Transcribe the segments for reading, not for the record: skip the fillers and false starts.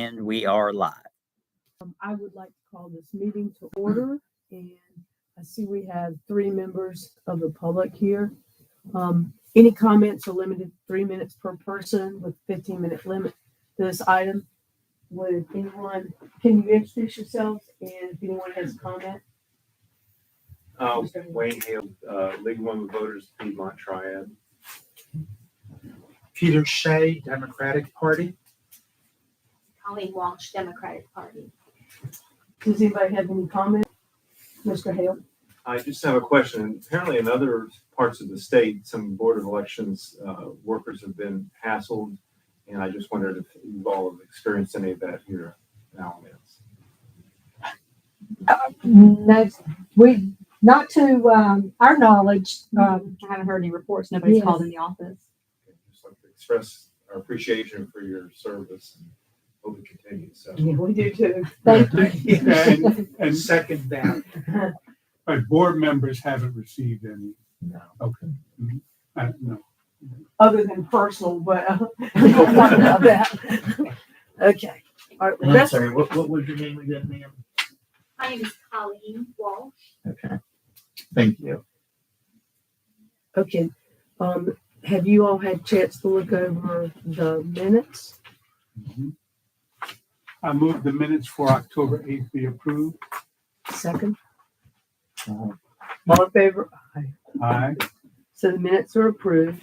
And we are live. I would like to call this meeting to order, and I see we have 3 members of the public here. Any comments are limited to 3 minutes per person with 15-minute limit to this item. Would anyone, can you introduce yourselves, and if anyone has a comment? Wayne Hale, League of Women Voters, Piedmont Triad. Peter Shea, Democratic Party. Colleen Walsh, Democratic Party. Does anybody have any comment? Mr. Hale? I just have a question. Apparently in other parts of the state, some Board of Elections workers have been hassled, and I just wondered if you've all have experienced any of that here in Alamance. No, we, not to our knowledge. I haven't heard any reports. Nobody's Yes. called in the office. Just like to express our appreciation for your service and hope it continues. So. Yeah, we do too. Thank you. And second that. But board members haven't received any. No. Okay. No. Other than personal, but we don't talk about that. Okay. All right. And I'm That's, sorry, what was your name again, ma'am? My name is Colleen Walsh. Okay. Thank you. okay. Have you all had a chance to look over the minutes? Mhm. I move the minutes for October 8th be approved. Second. Uh, All in favor? Aye. Aye. So the minutes are approved.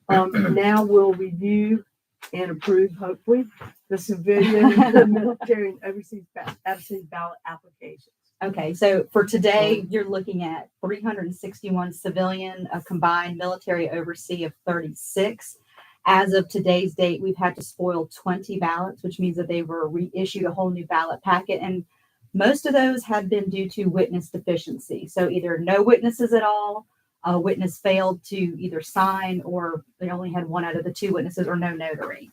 Now we'll review and approve, hopefully, the civilian, the military, and overseas ballot applications. Okay, so for today, you're looking at 361 civilian, a combined military oversee of 36. As of today's date, we've had to spoil 20 ballots, which means that they were reissued a whole new ballot packet. And most of those have been due to witness deficiency. So either no witnesses at all, a witness failed to either sign, or they only had 1 out of the 2 witnesses, or no notary.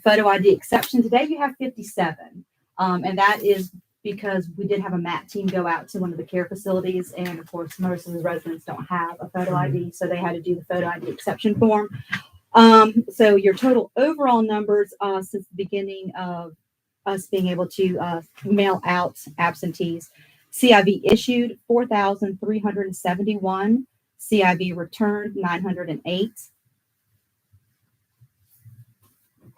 Photo ID exception today, you have 57. And that is because we did have a MAT team go out to one of the care facilities. And of course, most of the residents don't have a photo ID. So they had to do the photo ID exception form. So your total overall numbers since the beginning of us being able to mail out absentees, CIV issued 4,371, CIV returned 908.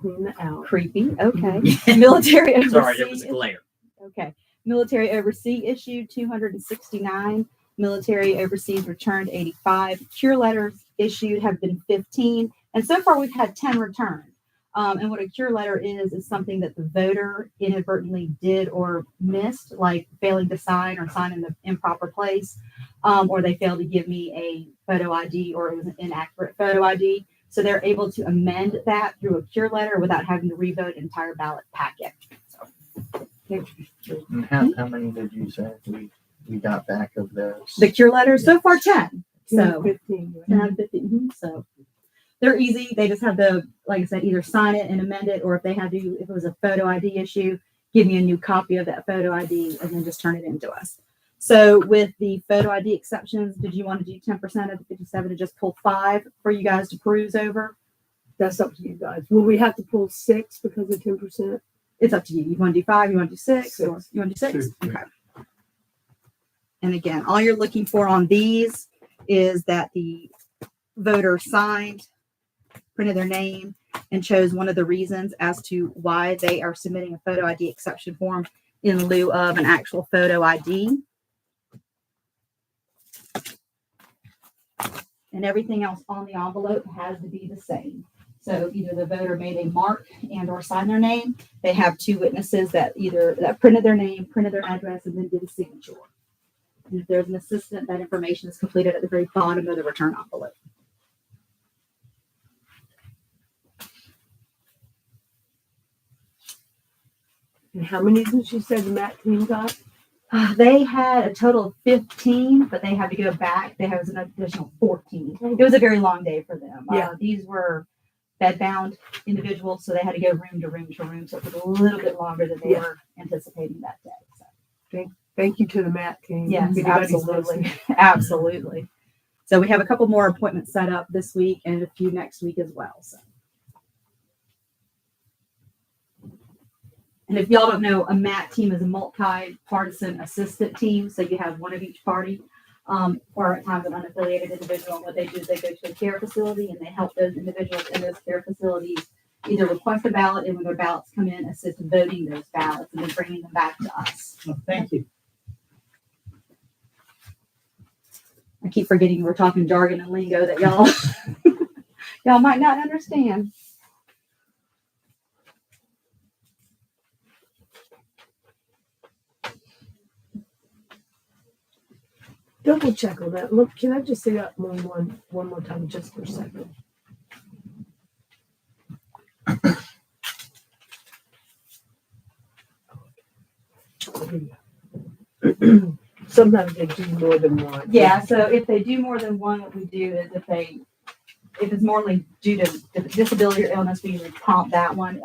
Clean that out. Creepy. Okay. Military overseas. Sorry, there was a glare. Okay. Military overseas issued 269. Military overseas returned 85. Cure letters issued have been 15. And so far we've had 10 returned. And what a cure letter is something that the voter inadvertently did or missed, like failing to sign or sign in the improper place, or they failed to give me a photo ID, or it was an inaccurate photo ID. So they're able to amend that through a cure letter without having to revote an entire ballot packet. So, And how many did you say we got back of those? the cure letters, so far 10. So 15. 10 out of 15. So they're easy. They just have to, like I said, either sign it and amend it, or if they had to, if it was a photo ID issue, give me a new copy of that photo ID and then just turn it into us. So with the photo ID exceptions, did you want to do 10% of the 57 to just pull 5 for you guys to peruse over? That's up to you guys. Will we have to pull 6 because of 10%? It's up to you. You want to do 5, you want to do 6, or 6. you want to do 6? Six, Okay. And again, all you're looking for on these is that the voter signed, printed their name, and chose one of the reasons as to why they are submitting a photo ID exception form in lieu of an actual photo ID. And everything else on the envelope has to be the same. So either the voter made a mark and or signed their name. They have 2 witnesses that printed their name, printed their address, and then did a signature. And if there's an assistant, that information is completed at the very bottom of the return envelope. And how many did you say the MAT team got? They had a total of 15, but they had to go back. They had an additional 14. It was a very long day for them. Yeah. These were bedbound individuals, so they had to go room to room to room. So it took a little bit longer than they were anticipating that day. So. Thank you to the MAT team. Yes, If anybody's absolutely. listening. Absolutely. So we have a couple more appointments set up this week and a few next week as well. So. And if y'all don't know, a MAT team is a multi-partisan assistant team. So you have one of each party, or at times an unaffiliated individual. And what they do is they go to a care facility and they help those individuals in those care facilities either request a ballot, and when their ballots come in, assist in voting those ballots and then bringing them back to us. Thank you. I keep forgetting we're talking jargon and lingo that y'all y'all might not understand. Double check on that. Look, can I just say that one more time, just for a second? Sometimes they do more than one. Yeah, so if they do more than one, what we do is if it's more like due to disability or illness, we usually prompt that one.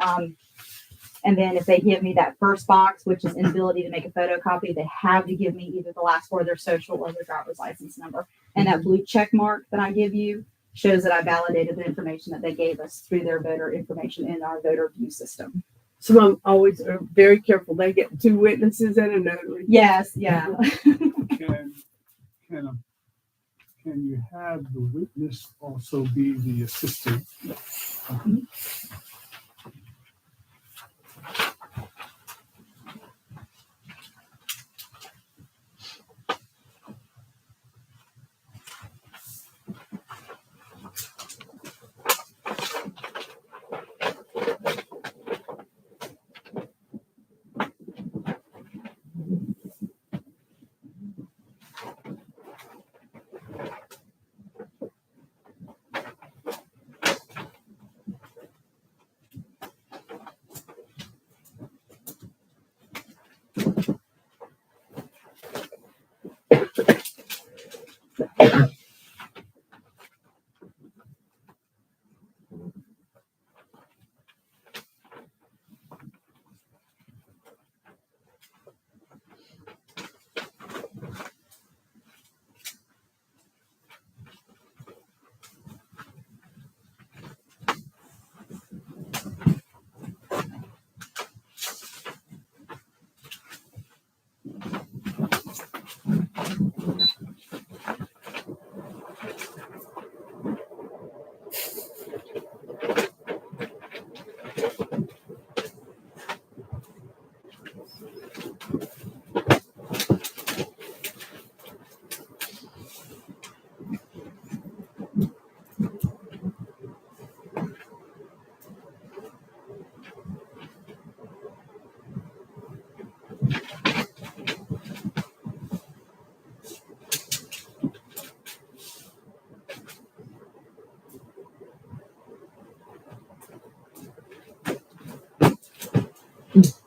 And then if they give me that first box, which is inability to make a photocopy, they have to give me either the last four of their social or their driver's license number. And that blue check mark that I give you shows that I validated the information that they gave us through their voter information in our voter view system. So I'm always very careful. They get two witnesses and a notary. Yes, yeah. Can you have the witness also be the assistant?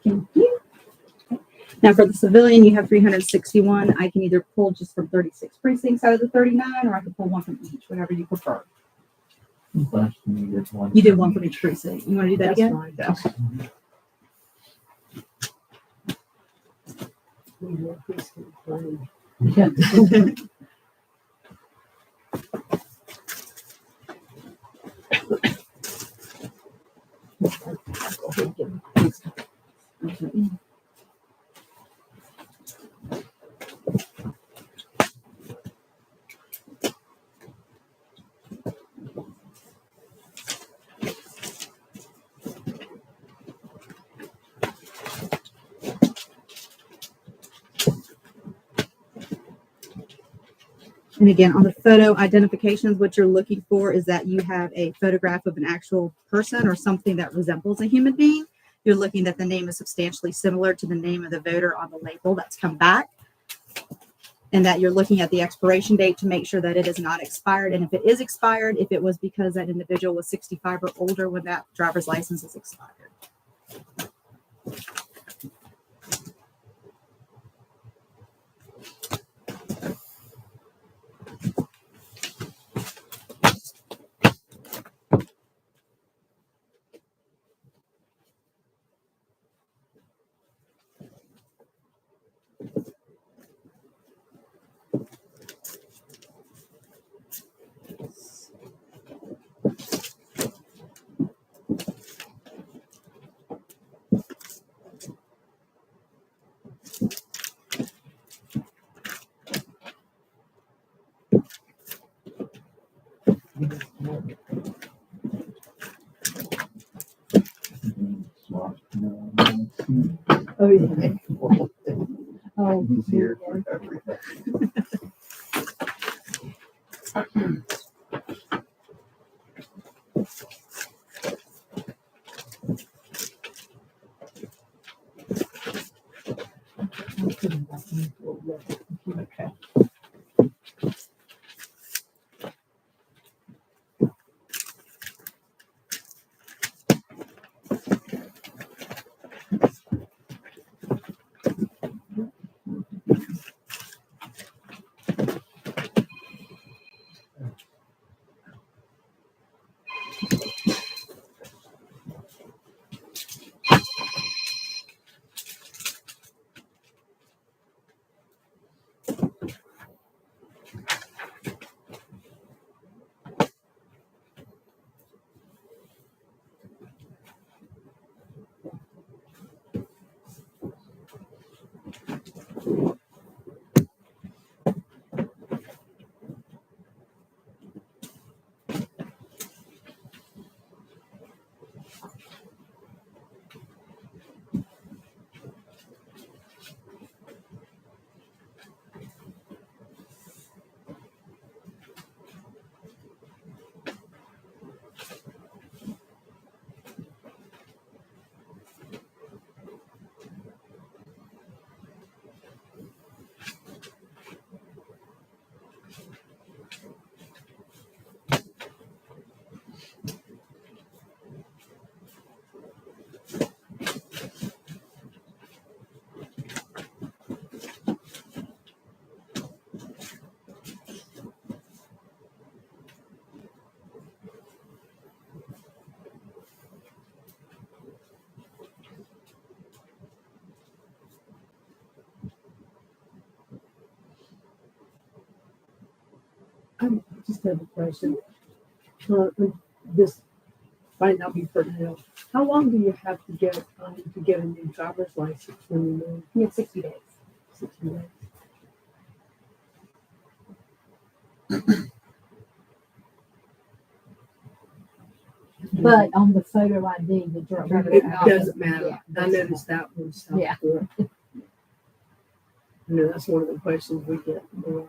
Thank you. Now for the civilian, you have 361. I can either pull just from 36 precincts out of the 39, or I can pull one from each, whatever you prefer. Last one you did one. You did one from each precinct. You want to do that That's again? fine. Yeah. And again, on the photo identifications, what you're looking for is that you have a photograph of an actual person or something that resembles a human being. You're looking that the name is substantially similar to the name of the voter on the label that's come back. And that you're looking at the expiration date to make sure that it is not expired. And if it is expired, if it was because that individual was 65 or older when that driver's license is expired. No, Oh, yeah. Oh, easier yeah. for everything. Okay. I just have a question. This might not be pertinent. How long do you have to get a new driver's license when you move? You have 60 days. 60 days. But on the photo ID, the driver. It doesn't matter. Yeah, I noticed that one. So Yeah. I know that's one of the questions we get. a lot.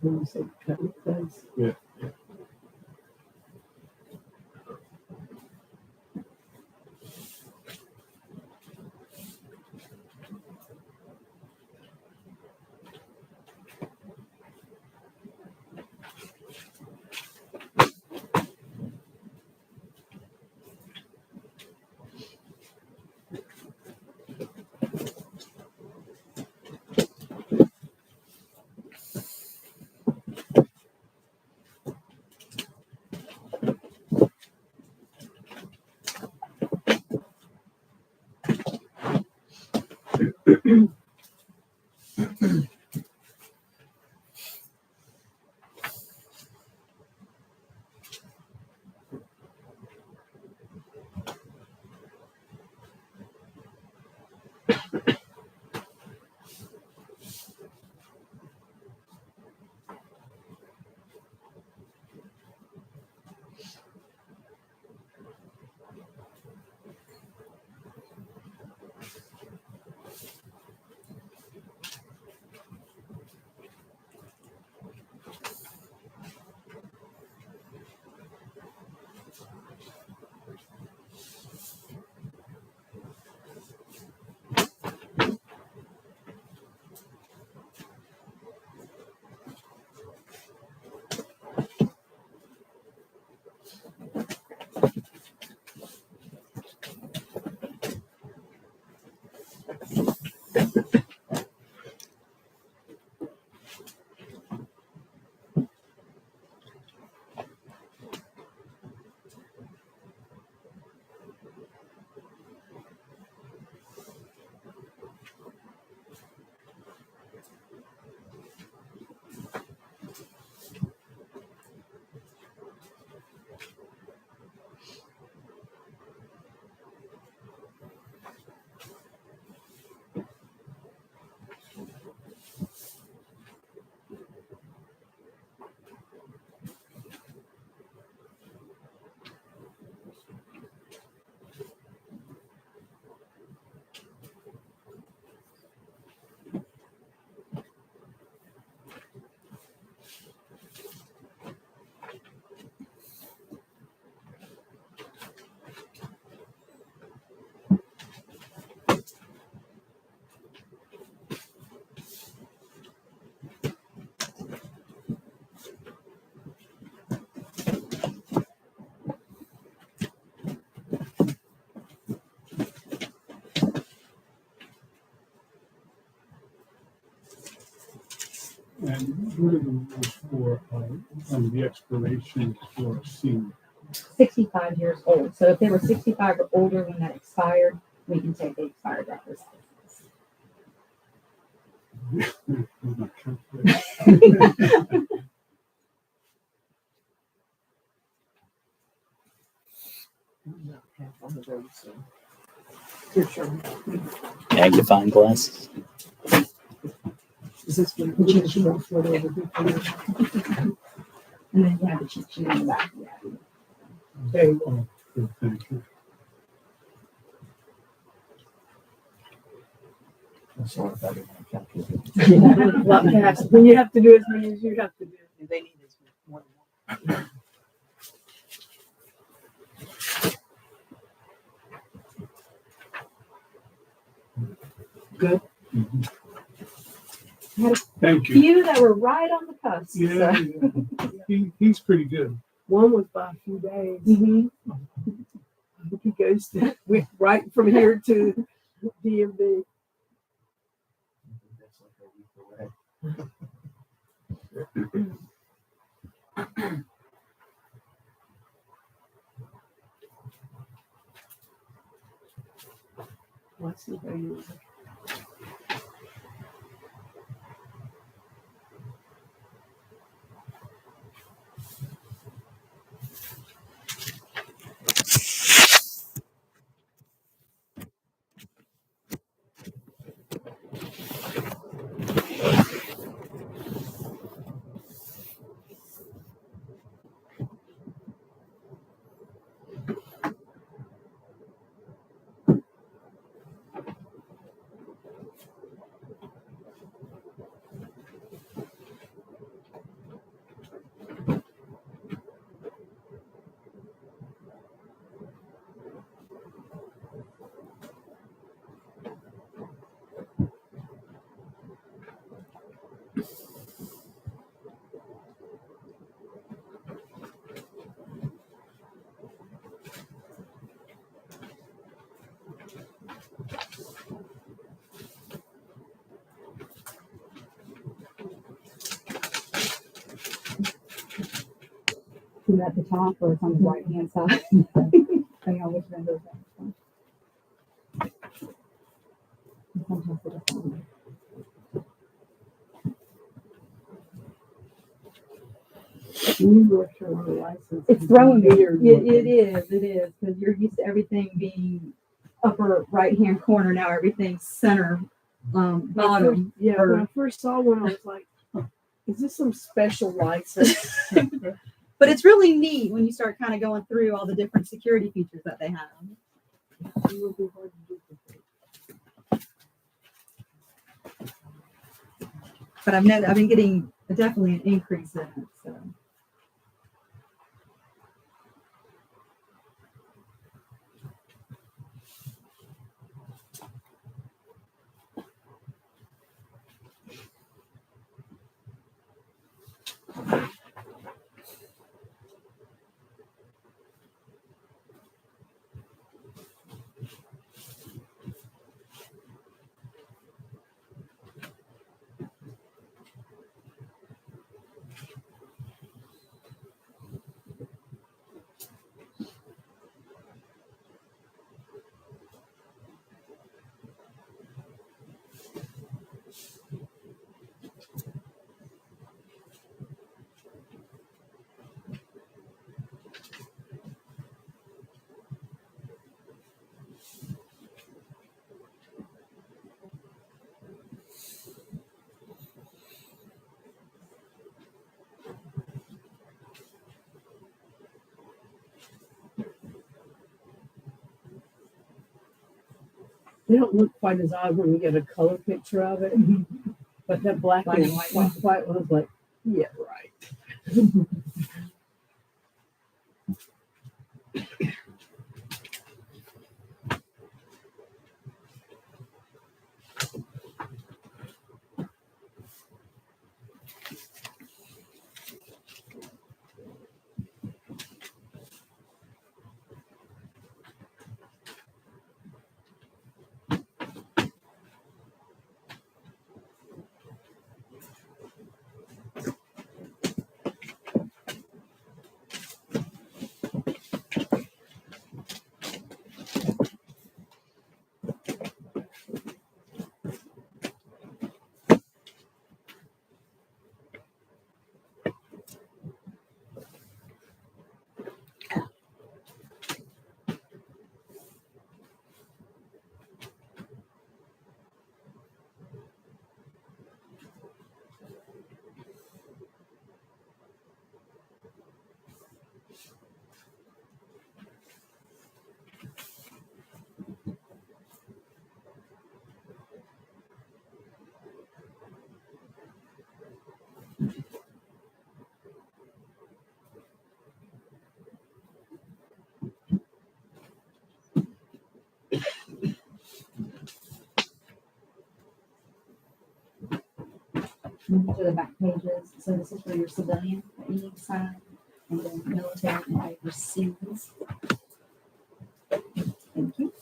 When you say cut it close. Yeah. And what are the rules for, the expiration for senior? 65 years old. So if they were 65 or older when that expired, we can take the expired driver's I'm not calculating. Magnifying glasses. Is this what the cheat sheet is, what they would do for you? license. And then you have the cheat sheet in the back. Yeah. There you go. Oh, good, thank you. That's a lot better than I calculated. A lot faster. When you have to do as many as you have to do. They need this more than one. Good. Mhm. Had a Thank you. few that were right on the cusp. Yeah, So. yeah. He's pretty good. One was by a few days. Mhm. He goes to, went right from here to DMV. That's like a week away. Let's see how you. Is it at the top or it's on the right hand side? Depending on which vendor. New York Carolina license. It's throwing me. Weird It looking. is, because you're used to everything being upper right-hand corner. Now everything's center, bottom. Yeah, or- when I first saw one, I was like, is this some special license? But it's really neat when you start kind of going through all the different security features that they have. It would be hard to duplicate. But I've been getting definitely an increase in it. So They don't look quite as odd when you get a color picture of it, but that black Black and and white white one was like, yeah, right. To the back pages. So this is for your civilian that you need to sign, and then military and overseas. Thank you.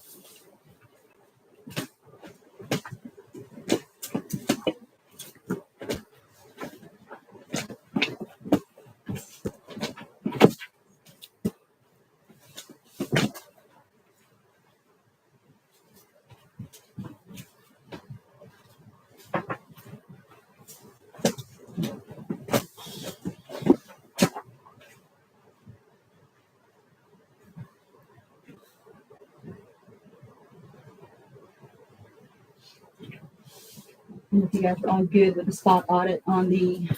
And if you guys are all good with the spot audit on the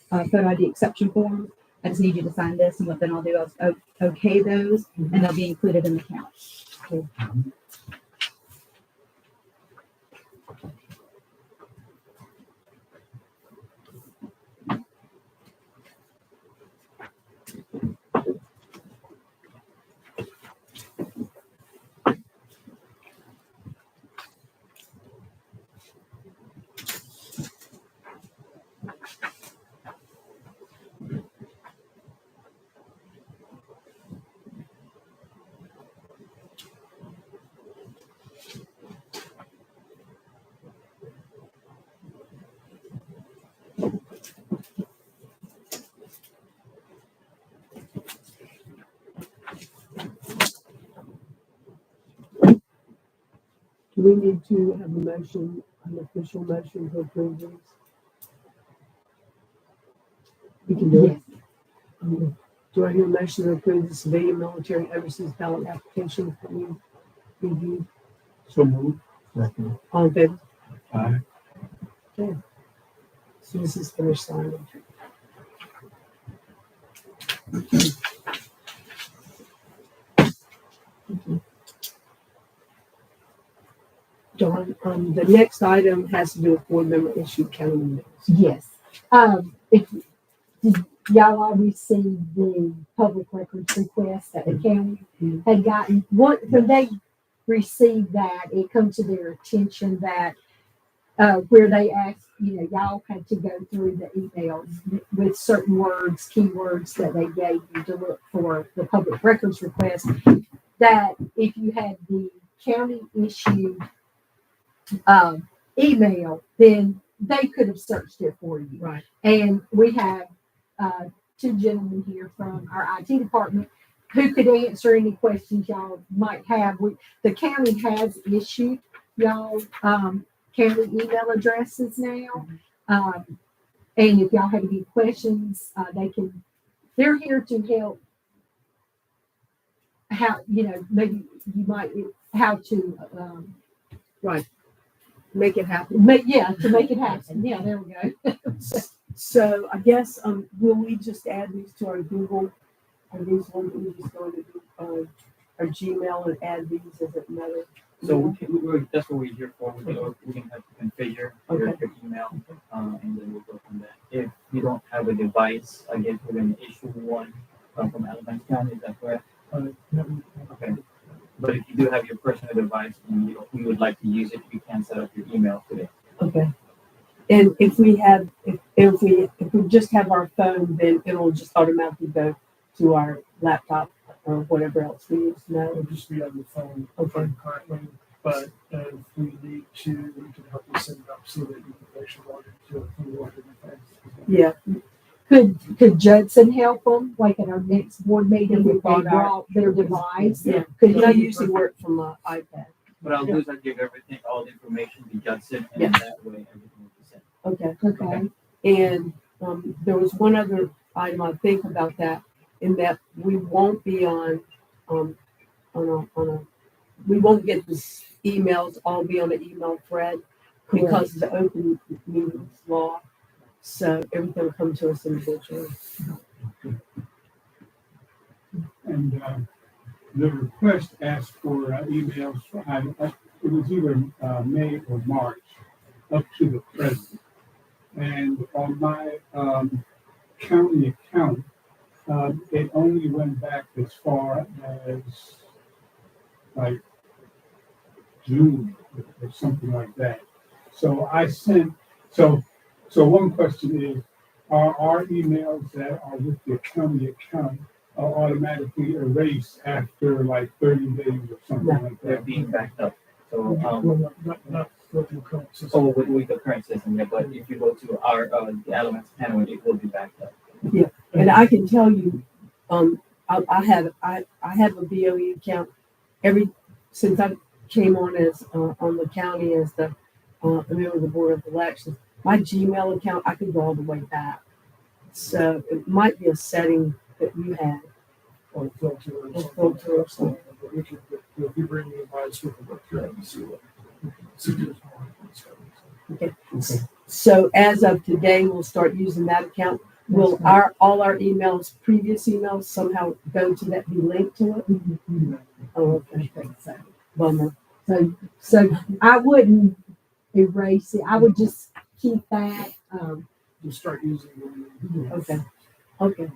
photo ID exception form, I just need you to sign this, and what then I'll do is okay those, and they'll be included in the count. we need to have a motion, an official motion to approve these? We can do it. Yes. Do I hear a motion to approve the civilian military overseas ballot application that we reviewed? So moved. Second. All in favor? Aye. So this is finished signing. Dawn, the next item has to do with board member issued calendar minutes. Yes. If, did y'all all received the public records request that the county had gotten? When they received that, it come to their attention that, where they asked, y'all had to go through the emails with certain words, keywords that they gave you to look for the public records request, that if you had the county issued email, then they could have searched it for you. Right. And we have two gentlemen here from our IT department who could answer any questions y'all might have. The county has issued y'all county email addresses now. And if y'all have any questions, they're here to help. How, maybe you might, how to, Make it happen. to make it happen. Yeah, there we go. So I guess, will we just add these to our Google? Are these ones that we just go to our Gmail and add these as a matter? So that's what we're here for. We can have to configure your email, and then we'll go from there. If you don't have a device, I guess we're going to issue one from Alabama County. Is that correct? Okay. But if you do have your personal device and you would like to use it, you can set up your email today. Okay. And if we just have our phone, then it'll just automatically go to our laptop or whatever else we use now. It'll just be on the phone Okay. currently, but if we need to, we can help you set it up so that you can actually log into it from one different things. Yeah. Could Judson help them, like at our next board meeting, if they Brought our- brought their device? Yeah. Could Because I he, usually work from an iPad. What I'll do is I'll give everything, all the information to Judson, and Yeah. that way everything will be set. Okay. okay, And there was one other item I think about that, in that we won't be on we won't get the emails all be on the email thread because of the open meetings law. So everything will come to us individually. And the request asked for emails, it was either May or March, up to the present. And on my county account, it only went back as far as like June or something like that. So I sent, so one question is, are our emails that are with the county account are automatically erased after like 30 days or something like They're that? being backed up. So, Well, not with the current system. oh, with the current system, yeah, but if you go to our, the Alamance panel, it will be backed up. And I can tell you, I have a BOE account since I came on as on the county as the member of the Board of Elections. My Gmail account, I can go all the way back. So it might be a setting that you have. Or filter or Or something. filter or something. But we can, if you bring the advice, we can look through it and see what. See if there's more. So as of today, we'll start using that account. Will all our emails, previous emails somehow go to that, be linked to it? Oh, okay. Bummer. so I wouldn't erase it, I would just keep that, You start using the. Okay.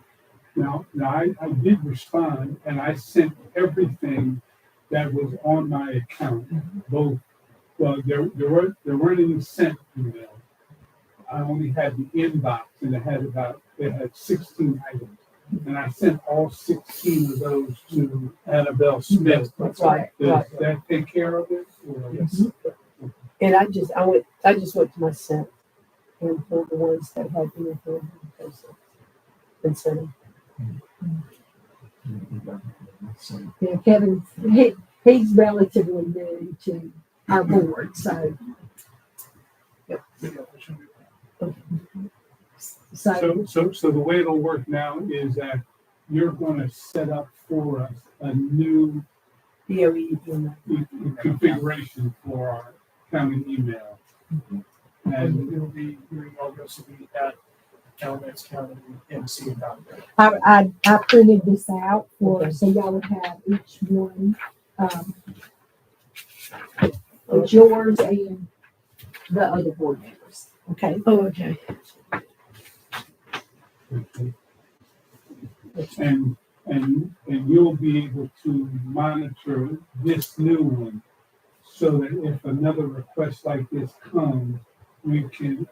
Now I did respond and I sent everything that was on my account, both, well, there weren't any sent emails. I only had the inbox and it had 16 items. And I sent all 16 of those to Annabelle Smith. Right. Does that take care of it? Or- Yes. And I just went to my sent and pulled the ones that had anything and sent them. Kevin, he's relatively new to our board, so, so, So the way it'll work now is that you're gonna set up for us a new BOE email. configuration for our county email. And And it'll be, your email address will be at alamance.county.mc.gov. I printed this out for, so y'all would have each one, it's yours and the other board members. Okay. Oh, okay. and you'll be able to monitor this new one so that if another request like this comes, we can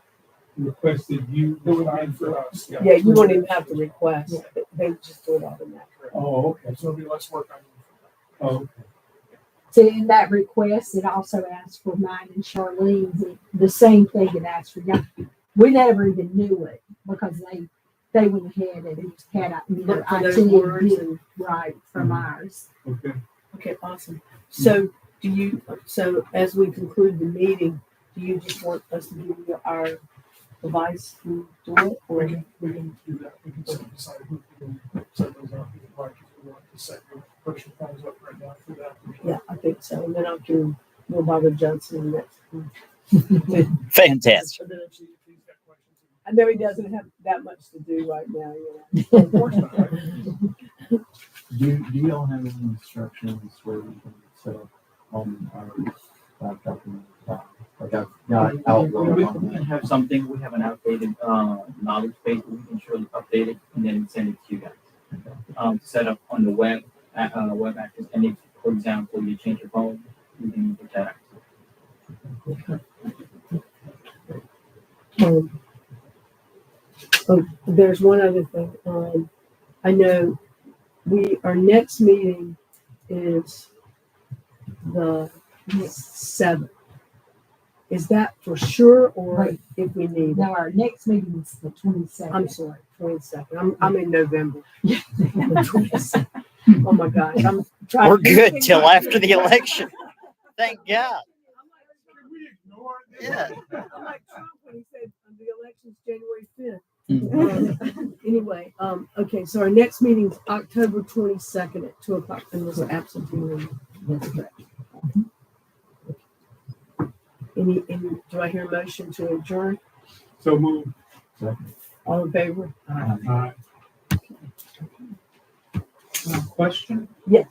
request that you It would decide be for for us. us, yeah. Yeah, you won't even have to request. They just do it automatically. Oh, okay. So it'll be less work on you. Oh, okay. So in that request, it also asked for mine and Charlene's, the same thing it asked for y'all. We never even knew it because they went ahead and had, Look for IT those words did and, right from ours. Okay. okay, awesome. So so as we conclude the meeting, do you just want us to give you our device to do it? Or We can do that. We can decide who can set those up. If you'd like, if you want to set your personal phones up right now for that. yeah, I think so. And then I'll do Will Bobber Johnson next. Fantastic. And then if he's got questions. I know he doesn't have that much to do right now, Of course not, right? Do y'all have any instructions where we can set up on our laptop and like I've got Outlook We on can that. have something, we have an outdated, knowledge base, we can surely update it and then send it to you guys. Set up on the web, web access, and if, for example, you change your phone, you can get that access. Oh, there's one other thing. I know our next meeting is the 7th. Is that for sure or Right. if we need it? Now, our next meeting is the 22nd. I'm sorry, 22nd. I'm in November. 22nd. Oh my gosh, I'm trying. We're good till after the election. Thank God. Yeah. I'm like Trump when he said the election's January 5th. Anyway, okay, so our next meeting is October 22nd at 2:00 and there's an absentee room. That's correct. Any, do I hear a motion to adjourn? So move. All in favor? Question? Yes.